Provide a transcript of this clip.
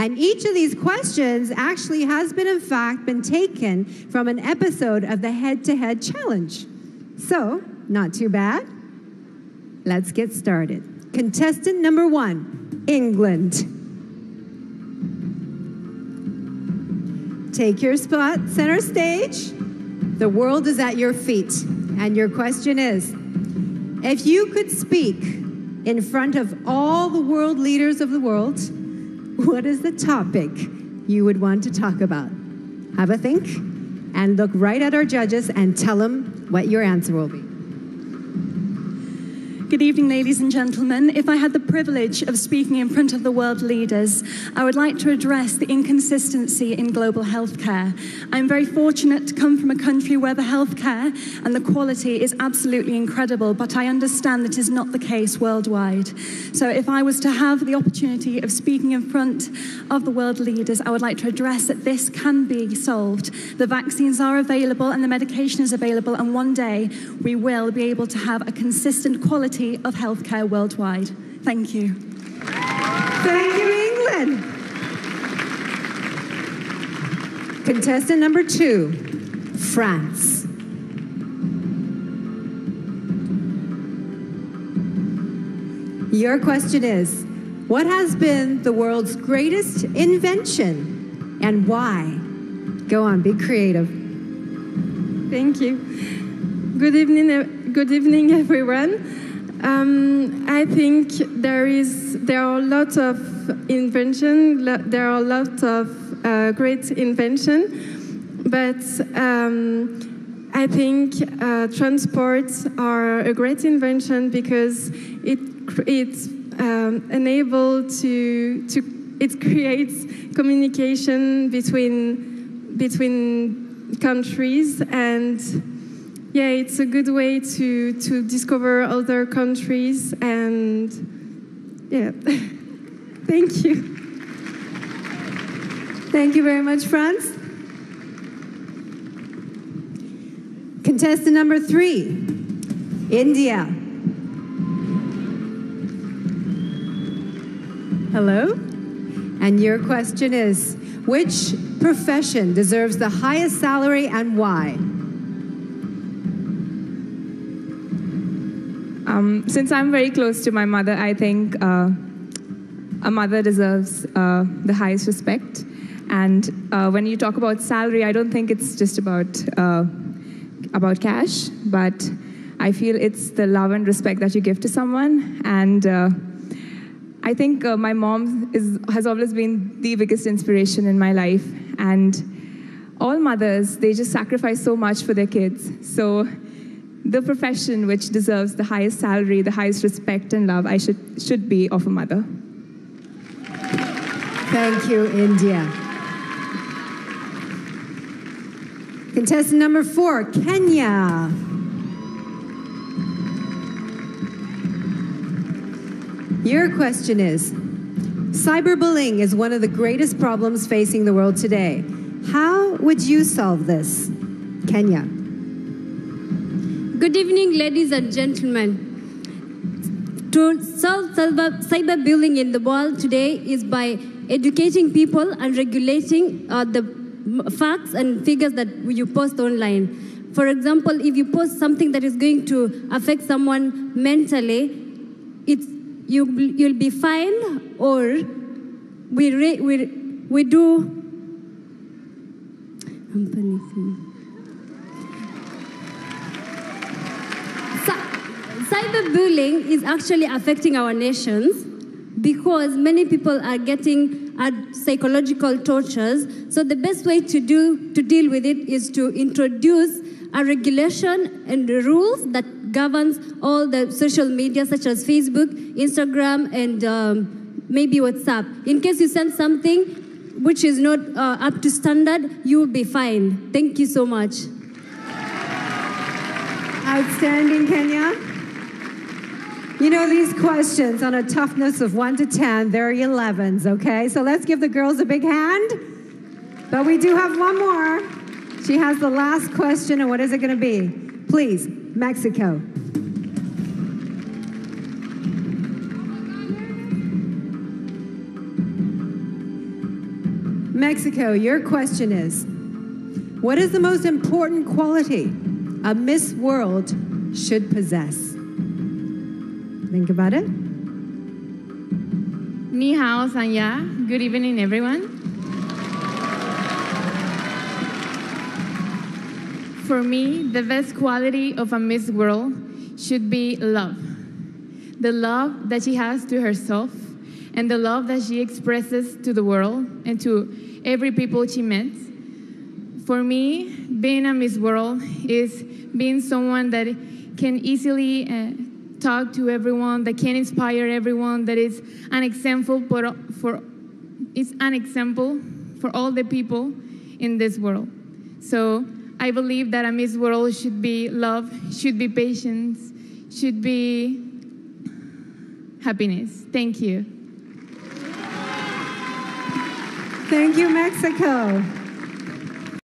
And each of these questions actually has been, in fact, been taken from an episode of the Head-to-Head Challenge. So, not too bad. Let's get started. Contestant number 1, England. Take your spot, center stage. The world is at your feet. And your question is, if you could speak in front of all the world leaders of the world, what is the topic you would want to talk about? Have a think and look right at our judges and tell them what your answer will be. Good evening, ladies and gentlemen. If I had the privilege of speaking in front of the world leaders, I would like to address the inconsistency in global healthcare. I'm very fortunate to come from a country where the healthcare and the quality is absolutely incredible, but I understand that is not the case worldwide. So if I was to have the opportunity of speaking in front of the world leaders, I would like to address that this can be solved. The vaccines are available and the medication is available, and one day we will be able to have a consistent quality of healthcare worldwide. Thank you. Thank you, England. Contestant number 2, France. Your question is, what has been the world's greatest invention and why? Go on, be creative. Thank you. Good evening, everyone. I think there are a lot of invention. There are a lot of great invention, but I think transports are a great invention because it's it creates communication between countries, and yeah, it's a good way to discover other countries, and yeah, thank you. Thank you very much, France. Contestant number 3, India. Hello? And your question is, which profession deserves the highest salary and why? Since I'm very close to my mother, I think a mother deserves the highest respect. And when you talk about salary, I don't think it's just about cash, but I feel it's the love and respect that you give to someone. And I think my mom has always been the biggest inspiration in my life. And all mothers, they just sacrifice so much for their kids. So the profession which deserves the highest salary, the highest respect and love, should be of a mother. Thank you, India. Contestant number 4, Kenya. Your question is, cyberbullying is one of the greatest problems facing the world today. How would you solve this? Kenya. Good evening, ladies and gentlemen. To solve cyberbullying in the world today is by educating people and regulating the facts and figures that you post online. For example, if you post something that is going to affect someone mentally, you'll be fined, or we do. I'm panicking. Cyberbullying is actually affecting our nations because many people are getting psychological tortures. So the best way to deal with it is to introduce a regulation and rules that governs all the social media such as Facebook, Instagram, and maybe WhatsApp. In case you send something which is not up to standard, you will be fined. Thank you so much. Outstanding, Kenya. You know, these questions on a toughness of 1 to 10, they're 11s, okay? So let's give the girls a big hand. But we do have one more. She has the last question, and what is it going to be? Please, Mexico. Mexico, your question is, what is the most important quality a Miss World should possess? Think about it. Ni hao, Sanya. Good evening, everyone. For me, the best quality of a Miss World should be love. The love that she has to herself and the love that she expresses to the world and to every people she meets. For me, being a Miss World is being someone that can easily talk to everyone, that can inspire everyone, that is an example for all the people in this world. So I believe that a Miss World should be love, should be patience, should be happiness. Thank you. Thank you, Mexico.